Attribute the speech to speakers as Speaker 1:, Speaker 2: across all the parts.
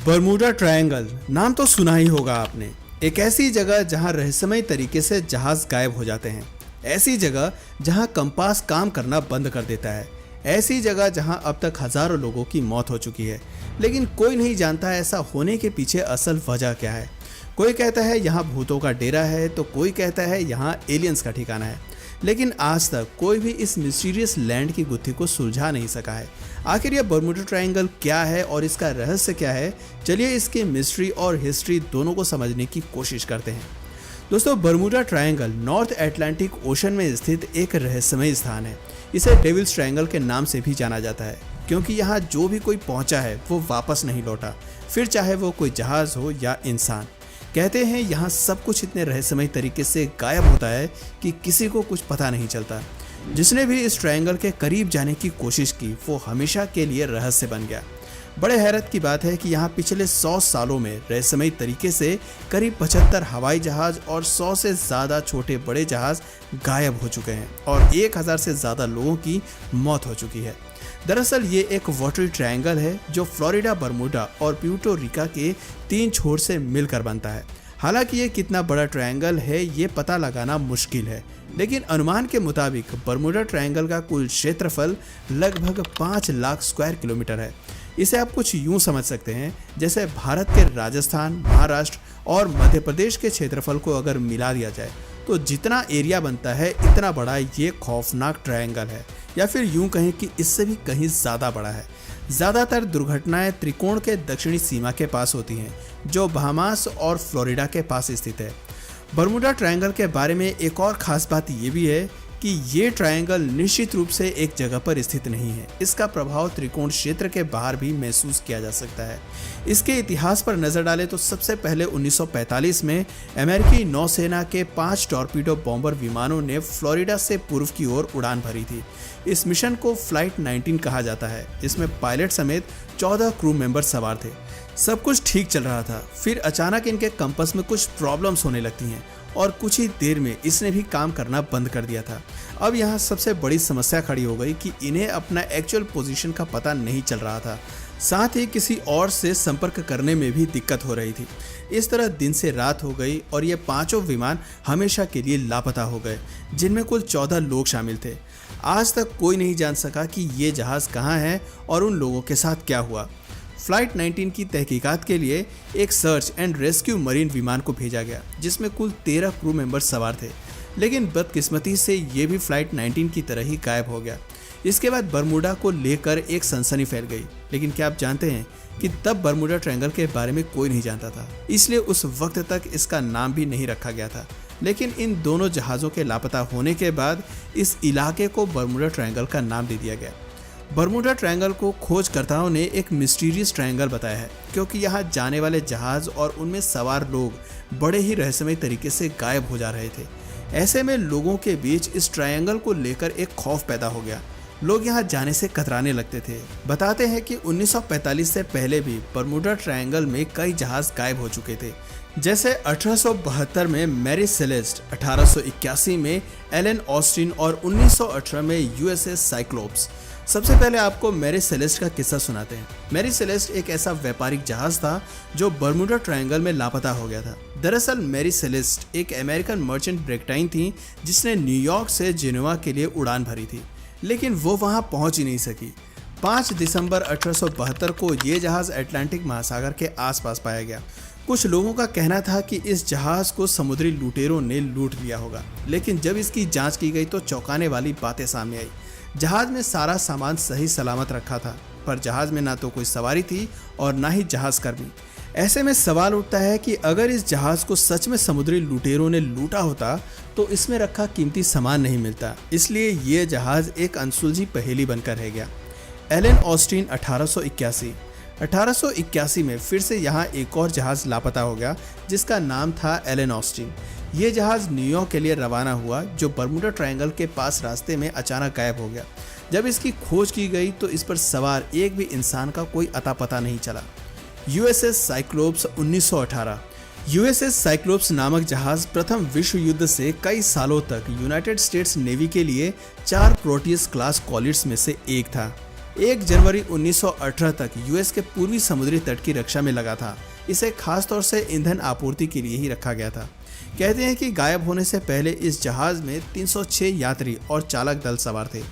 Speaker 1: Bermuda triangle नाम तो सुना ही होगा आपने। एक ऐसी जगह जहां रहस्यमय तरीके से जहाज गायब हो जाते हैं, ऐसी जगह जहां कंपास काम करना बंद कर देता है, ऐसी जगह जहां अब तक हजारों लोगों की मौत हो चुकी है, लेकिन कोई नहीं जानता ऐसा होने के पीछे असल वजह क्या है। कोई कहता है यहाँ भूतों का डेरा है, तो कोई कहता है यहाँ एलियंस का ठिकाना है, लेकिन आज तक कोई भी इस मिस्टीरियस लैंड की गुत्थी को सुलझा नहीं सका है। आखिर यह बरमूडा ट्रायंगल क्या है और इसका रहस्य क्या है, चलिए इसकी मिस्ट्री और हिस्ट्री दोनों को समझने की कोशिश करते हैं। दोस्तों, Bermuda triangle north Atlantic ocean में स्थित एक रहस्यमय स्थान है। इसे डेविल्स ट्रायंगल के नाम से भी जाना जाता है, क्योंकि यहाँ जो भी कोई पहुंचा है वो वापस नहीं लौटा, फिर चाहे वो कोई जहाज हो या इंसान। कहते हैं यहाँ सब कुछ इतने रहस्यमय तरीके से गायब होता है कि किसी को कुछ पता नहीं चलता। जिसने भी इस ट्रायंगल के करीब जाने की कोशिश की वो हमेशा के लिए रहस्य बन गया। बड़े हैरत की बात है कि यहाँ पिछले 100 सालों में रहस्यमय तरीके से करीब 75 हवाई जहाज और 100 से ज़्यादा छोटे बड़े जहाज गायब हो चुके हैं और 1000 से ज़्यादा लोगों की मौत हो चुकी है। दरअसल ये एक वाटरी ट्रायंगल है जो फ्लोरिडा, बरमूडा और प्यूर्टो रिका के 3 छोर से मिलकर बनता है। हालांकि ये कितना बड़ा ट्रायंगल है ये पता लगाना मुश्किल है, लेकिन अनुमान के मुताबिक बरमूडा ट्रायंगल का कुल क्षेत्रफल लगभग 5 लाख स्क्वायर किलोमीटर है। इसे आप कुछ यूं समझ सकते हैं जैसे भारत के राजस्थान, महाराष्ट्र और मध्य प्रदेश के क्षेत्रफल को अगर मिला दिया जाए तो जितना एरिया बनता है इतना बड़ा ये खौफनाक ट्रायंगल है, या फिर यूं कहें कि इससे भी कहीं ज़्यादा बड़ा है। ज़्यादातर दुर्घटनाएं त्रिकोण के दक्षिणी सीमा के पास होती हैं, जो बहामास और फ्लोरिडा के पास स्थित है। बरमूडा ट्रायंगल के बारे में एक और ख़ास बात ये भी है कि ये ट्रायंगल निश्चित रूप से एक जगह पर स्थित नहीं है। इसका प्रभाव त्रिकोण क्षेत्र के बाहर भी महसूस किया जा सकता है। इसके इतिहास पर नजर डालें तो सबसे पहले 1945 में अमेरिकी नौसेना के 5 टॉर्पीडो बॉम्बर विमानों ने फ्लोरिडा से पूर्व की ओर उड़ान भरी थी। इस मिशन को फ्लाइट 19 कहा जाता है। इसमें पायलट समेत 14 क्रू मेंबर सवार थे। सब कुछ ठीक चल रहा था, फिर अचानक इनके कंपास में कुछ प्रॉब्लम्स होने लगती हैं और कुछ ही देर में इसने भी काम करना बंद कर दिया था। अब यहाँ सबसे बड़ी समस्या खड़ी हो गई कि इन्हें अपना एक्चुअल पोजीशन का पता नहीं चल रहा था, साथ ही किसी और से संपर्क करने में भी दिक्कत हो रही थी। इस तरह दिन से रात हो गई और ये 5 विमान हमेशा के लिए लापता हो गए, जिनमें कुल 14 लोग शामिल थे। आज तक कोई नहीं जान सका कि ये जहाज़ कहाँ है और उन लोगों के साथ क्या हुआ। फ्लाइट 19 की तहकीकात के लिए एक सर्च एंड रेस्क्यू मरीन विमान को भेजा गया, जिसमें कुल 13 क्रू मेंबर सवार थे, लेकिन बदकिस्मती से ये भी फ्लाइट 19 की तरह ही गायब हो गया। इसके बाद बरमूडा को लेकर एक सनसनी फैल गई, लेकिन क्या आप जानते हैं कि तब बरमूडा ट्रायंगल के बारे में कोई नहीं जानता था, इसलिए उस वक्त तक इसका नाम भी नहीं रखा गया था। लेकिन इन दोनों जहाज़ों के लापता होने के बाद इस इलाके को बरमूडा ट्रायंगल का नाम दे दिया गया। बरमूडा ट्रायंगल को खोजकर्ताओं ने एक मिस्टीरियस ट्रायंगल बताया है, क्योंकि यहाँ जाने वाले जहाज और उनमें सवार लोग बड़े ही रहस्यमय तरीके से गायब हो जा रहे थे। ऐसे में लोगों के बीच इस ट्रायंगल को लेकर एक खौफ पैदा हो गया। लोग यहाँ जाने से कतराने लगते थे। बताते हैं कि 1945 से पहले भी बरमूडा ट्रायंगल में कई जहाज गायब हो चुके थे, जैसे 1872 में मैरी सेलेस्ट, 1881 में एलन ऑस्टिन और 1918 में यूएसएस साइक्लोप्स। सबसे पहले आपको मैरी सेलेस्ट का किस्सा सुनाते हैं। मैरी सेलेस्ट एक ऐसा व्यापारिक जहाज था जो बरमूडा ट्रायंगल में लापता हो गया था। दरअसल मैरी सेलेस्ट एक अमेरिकन मर्चेंट ब्रिगेटाइन थी जिसने न्यूयॉर्क से जिनेवा के लिए उड़ान भरी थी, लेकिन वो वहां पहुंच ही नहीं सकी। 5 दिसंबर 1872 को ये जहाज अटलांटिक महासागर के आसपास पाया गया। कुछ लोगों का कहना था कि इस जहाज को समुद्री लुटेरों ने लूट लिया होगा, लेकिन जब इसकी जांच की गई तो चौंकाने वाली बातें सामने आई। जहाज में सारा सामान सही सलामत रखा था, पर जहाज में ना तो कोई सवारी थी और ना ही जहाज कर्मी। ऐसे में सवाल उठता है कि अगर इस जहाज को सच में समुद्री लुटेरों ने लूटा होता तो इसमें रखा कीमती सामान नहीं मिलता, इसलिए ये जहाज एक अनसुलझी पहेली बनकर रह गया। एलन ऑस्टिन 1881 में फिर से यहाँ एक और जहाज लापता हो गया जिसका नाम था एलन ऑस्टिन। ये जहाज न्यूयॉर्क के लिए रवाना हुआ, जो बरमूडा ट्रायंगल के पास रास्ते में अचानक गायब हो गया। जब इसकी खोज की गई तो इस पर सवार एक भी इंसान का कोई अता पता नहीं चला। USS cyclops 1918। यूएसएस साइक्लोप्स नामक जहाज प्रथम विश्व युद्ध से कई सालों तक यूनाइटेड स्टेट्स नेवी के लिए 4 प्रोटियस क्लास कॉलिट्स में से एक था। 1 जनवरी 1918 तक यूएस के पूर्वी समुद्री तट की रक्षा में लगा था। इसे खास तौर से ईंधन आपूर्ति के लिए ही रखा गया था। कहते हैं कि गायब होने से पहले इस जहाज में 306 यात्री और चालक दल सवार थे।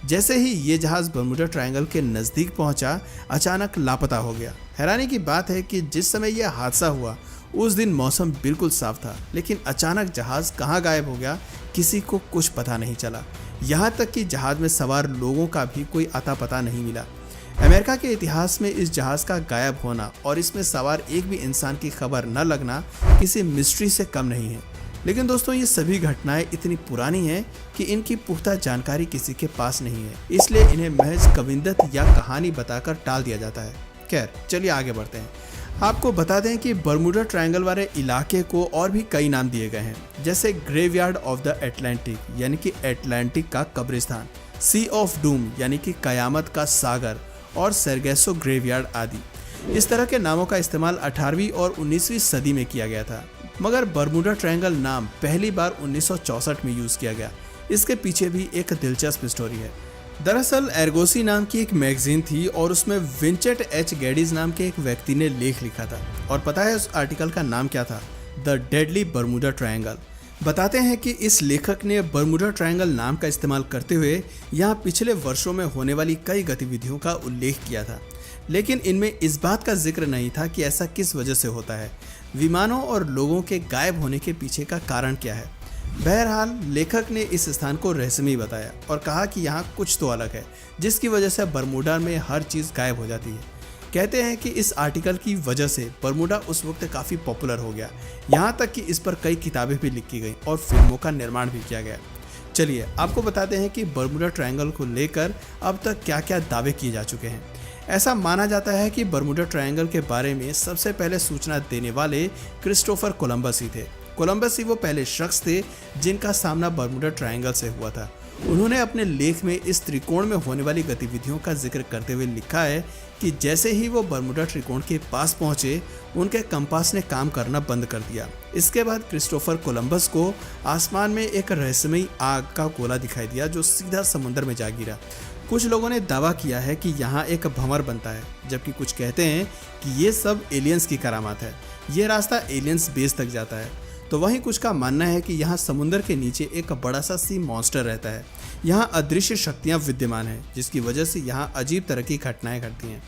Speaker 1: जैसे ही ये जहाज बर्मुडा ट्रायंगल के नज़दीक पहुंचा, अचानक लापता हो गया। हैरानी की बात है कि जिस समय यह हादसा हुआ उस दिन मौसम बिल्कुल साफ था, लेकिन अचानक जहाज कहाँ गायब हो गया किसी को कुछ पता नहीं चला। यहाँ तक कि जहाज में सवार लोगों का भी कोई अता पता नहीं मिला। अमेरिका के इतिहास में इस जहाज का गायब होना और इसमें सवार एक भी इंसान की खबर न लगना किसी मिस्ट्री से कम नहीं है। लेकिन दोस्तों, ये सभी घटनाएं इतनी पुरानी हैं कि इनकी पुख्ता जानकारी किसी के पास नहीं है, इसलिए इन्हें महज कविंदत या कहानी बताकर टाल दिया जाता है। खैर, चलिए आगे बढ़ते हैं। आपको बता दें कि बर्मुडा ट्रायंगल वाले इलाके को और भी कई नाम दिए गए हैं, जैसे ग्रेवयार्ड ऑफ द अटलांटिक यानी कि अटलांटिक का कब्रिस्तान, सी ऑफ डूम यानी कि कयामत का सागर और सरगेसो ग्रेवयार्ड आदि। इस तरह के नामों का इस्तेमाल 18वीं और 19वीं सदी में किया गया था, मगर बर्मुडा ट्रायंगल नाम पहली बार 1964 में यूज किया गया। इसके पीछे भी एक दिलचस्प स्टोरी है। दरअसल एर्गोसी नाम की एक मैगजीन थी और उसमें विंचेट एच गैडीज नाम के एक व्यक्ति ने लेख लिखा था। और पता है उस आर्टिकल का नाम क्या था? The deadly Bermuda triangle. बताते हैं कि इस लेखक ने बर्मुडा ट्रायंगल नाम का इस्तेमाल करते हुए यहाँ पिछले वर्षों में होने वाली कई गतिविधियों का उल्लेख किया था, लेकिन इनमें इस बात का जिक्र नहीं था कि ऐसा किस वजह से होता है, विमानों और लोगों के गायब होने के पीछे का कारण क्या है। बहरहाल लेखक ने इस स्थान को रहस्यमयी बताया और कहा कि यहाँ कुछ तो अलग है, जिसकी वजह से बर्मुडा में हर चीज़ गायब हो जाती है। कहते हैं कि इस आर्टिकल की वजह से बर्मुडा उस वक्त काफ़ी पॉपुलर हो गया, यहाँ तक कि इस पर कई किताबें भी लिखी गई और फिल्मों का निर्माण भी किया गया। चलिए आपको बताते हैं कि बर्मुडा ट्रायंगल को लेकर अब तक क्या क्या दावे किए जा चुके हैं। ऐसा माना जाता है कि बर्मुडा ट्रायंगल के बारे में सबसे पहले सूचना देने वाले क्रिस्टोफर कोलंबस ही थे। कोलंबस ही वो पहले शख्स थे जिनका सामना बर्मुडा ट्रायंगल से हुआ था। उन्होंने अपने लेख में इस त्रिकोण में होने वाली गतिविधियों का जिक्र करते हुए लिखा है कि जैसे ही वो बर्मुडा त्रिकोण के पास पहुंचे, उनके कंपास ने काम करना बंद कर दिया। इसके बाद क्रिस्टोफर कोलंबस को आसमान में एक रहस्यमयी आग का गोला दिखाई दिया जो सीधा समुद्र में जा गिरा। कुछ लोगों ने दावा किया है कि यहाँ एक भंवर बनता है, जबकि कुछ कहते हैं कि ये सब एलियंस की करामात है, ये रास्ता एलियंस बेस तक जाता है। तो वहीं कुछ का मानना है कि यहाँ समुद्र के नीचे एक बड़ा सा सी मॉन्स्टर रहता है। यहाँ अदृश्य शक्तियाँ विद्यमान हैं, जिसकी वजह से यहाँ अजीब तरह की घटनाएं घटती हैं।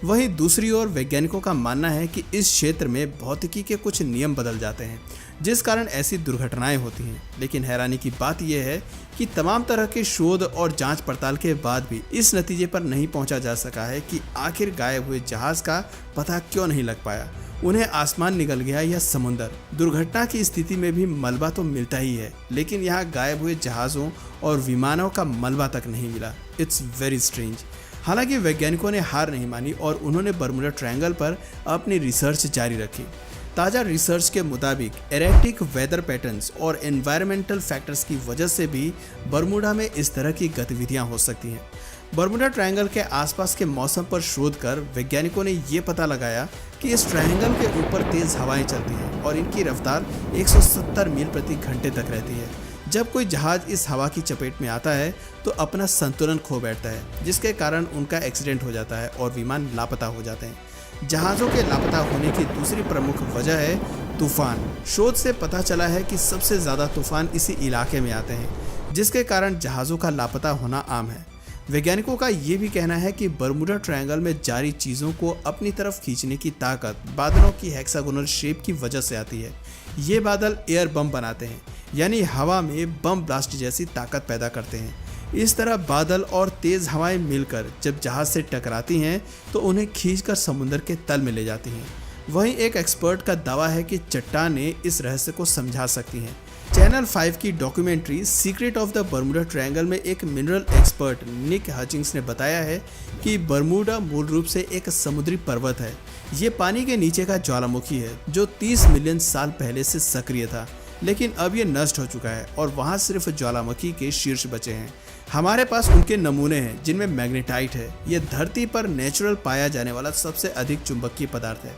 Speaker 1: वहीं दूसरी ओर वैज्ञानिकों का मानना है कि इस क्षेत्र में भौतिकी के कुछ नियम बदल जाते हैं, जिस कारण ऐसी दुर्घटनाएं होती हैं। लेकिन हैरानी की बात यह है कि तमाम तरह के शोध और जांच पड़ताल के बाद भी इस नतीजे पर नहीं पहुंचा जा सका है कि आखिर गायब हुए जहाज का पता क्यों नहीं लग पाया। उन्हें आसमान निगल गया या समुद्र। दुर्घटना की स्थिति में भी मलबा तो मिलता ही है, लेकिन यहाँ गायब हुए जहाज़ों और विमानों का मलबा तक नहीं मिला। It's very strange. हालांकि वैज्ञानिकों ने हार नहीं मानी और उन्होंने बर्मुडा ट्रायंगल पर अपनी रिसर्च जारी रखी। ताज़ा रिसर्च के मुताबिक एरेक्टिक वेदर पैटर्न्स और एनवायरमेंटल फैक्टर्स की वजह से भी बर्मुडा में इस तरह की गतिविधियां हो सकती हैं। बर्मुडा ट्रायंगल के आसपास के मौसम पर शोध कर वैज्ञानिकों ने ये पता लगाया कि इस ट्रायंगल के ऊपर तेज हवाएं चलती हैं और इनकी रफ्तार 170 मील प्रति घंटे तक रहती है। जब कोई जहाज इस हवा की चपेट में आता है तो अपना संतुलन खो बैठता है, जिसके कारण उनका एक्सीडेंट हो जाता है और विमान लापता हो जाते हैं। जहाज़ों के लापता होने की दूसरी प्रमुख वजह है तूफान। शोध से पता चला है कि सबसे ज़्यादा तूफान इसी इलाके में आते हैं, जिसके कारण जहाज़ों का लापता होना आम है। वैज्ञानिकों का ये भी कहना है कि बर्मुडा ट्रायंगल में जारी चीज़ों को अपनी तरफ खींचने की ताकत बादलों की हेक्सागोनल शेप की वजह से आती है। ये बादल एयर बम बनाते हैं, यानी हवा में बम ब्लास्ट जैसी ताकत पैदा करते हैं। इस तरह बादल और तेज़ हवाएं मिलकर जब जहाज़ से टकराती हैं तो उन्हें खींचकर समुद्र के तल में ले जाती हैं। वहीं एक एक्सपर्ट का दावा है कि चट्टानें इस रहस्य को समझा सकती हैं। चैनल 5 की documentary secret of the Bermuda triangle में एक मिनरल एक्सपर्ट निक हचिंग्स ने बताया है कि बर्मुडा मूल रूप से एक समुद्री पर्वत है। ये पानी के नीचे का ज्वालामुखी है जो 30 मिलियन साल पहले से सक्रिय था, लेकिन अब ये नष्ट हो चुका है और वहाँ सिर्फ ज्वालामुखी के शीर्ष बचे हैं। हमारे पास उनके नमूने हैं जिनमें मैग्नेटाइट है। ये धरती पर नेचुरल पाया जाने वाला सबसे अधिक चुंबकीय पदार्थ है।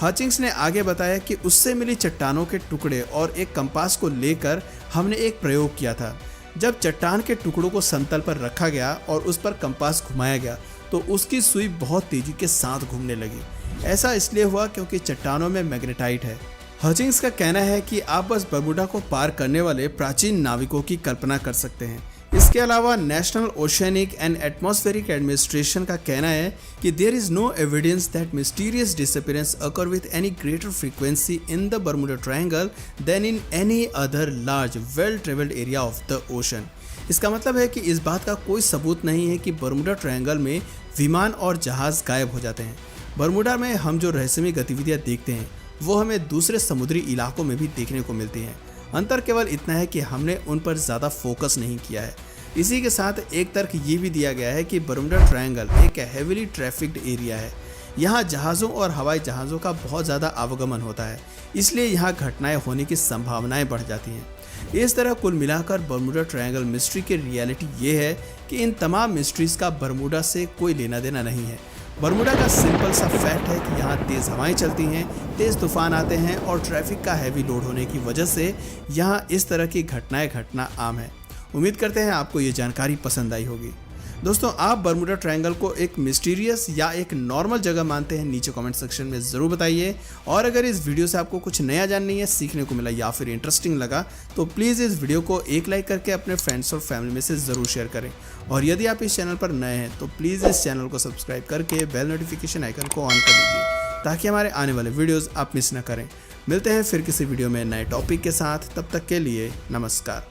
Speaker 1: हचिंग्स ने आगे बताया कि उससे मिली चट्टानों के टुकड़े और एक कंपास को लेकर हमने एक प्रयोग किया था। जब चट्टान के टुकड़ों को समतल पर रखा गया और उस पर कंपास घुमाया गया तो उसकी सुई बहुत तेजी के साथ घूमने लगी। ऐसा इसलिए हुआ क्योंकि चट्टानों में मैग्नेटाइट है। हचिंग्स का कहना है कि आप बस बरमूडा को पार करने वाले प्राचीन नाविकों की कल्पना कर सकते हैं। इसके अलावा National Oceanic and Atmospheric Administration का कहना है कि there is no evidence that mysterious disappearance occur with any greater frequency in the Bermuda Triangle than in any other large well travelled area of the ocean. इसका मतलब है कि इस बात का कोई सबूत नहीं है कि बरमूडा ट्रायंगल में विमान और जहाज गायब हो जाते हैं। बरमूडा में हम जो रहस्यमय गतिविधियां देखते हैं वो हमें दूसरे समुद्री इलाकों में भी देखने को मिलती हैं। अंतर केवल इतना है कि हमने उन पर ज़्यादा फोकस नहीं किया है। इसी के साथ एक तर्क ये भी दिया गया है कि बरमूडा ट्रायंगल एक हेवीली ट्रैफिक्ड एरिया है। यहाँ जहाज़ों और हवाई जहाज़ों का बहुत ज़्यादा आवागमन होता है, इसलिए यहाँ घटनाएं होने की संभावनाएं बढ़ जाती हैं। इस तरह कुल मिलाकर बरमूडा ट्रायंगल मिस्ट्री की रियलिटी ये है कि इन तमाम मिस्ट्रीज़ का बरमूडा से कोई लेना देना नहीं है। बरमूडा का सिंपल सा फैक्ट है कि यहाँ तेज़ हवाएं चलती हैं, तेज़ तूफान आते हैं और ट्रैफिक का हैवी लोड होने की वजह से यहाँ इस तरह की घटनाएं घटना आम है। उम्मीद करते हैं आपको ये जानकारी पसंद आई होगी। दोस्तों, आप बरमूडा ट्रायंगल को एक मिस्टीरियस या एक नॉर्मल जगह मानते हैं? नीचे कमेंट सेक्शन में ज़रूर बताइए। और अगर इस वीडियो से आपको कुछ नया जानने या सीखने को मिला या फिर इंटरेस्टिंग लगा तो प्लीज़ इस वीडियो को एक लाइक करके अपने फ्रेंड्स और फैमिली में से ज़रूर शेयर करें। और यदि आप इस चैनल पर नए हैं तो प्लीज़ इस चैनल को सब्सक्राइब करके बेल नोटिफिकेशन आइकन को ऑन कर लीजिए ताकि हमारे आने वाले वीडियोज़ आप मिस न करें। मिलते हैं फिर किसी वीडियो में नए टॉपिक के साथ, तब तक के लिए नमस्कार।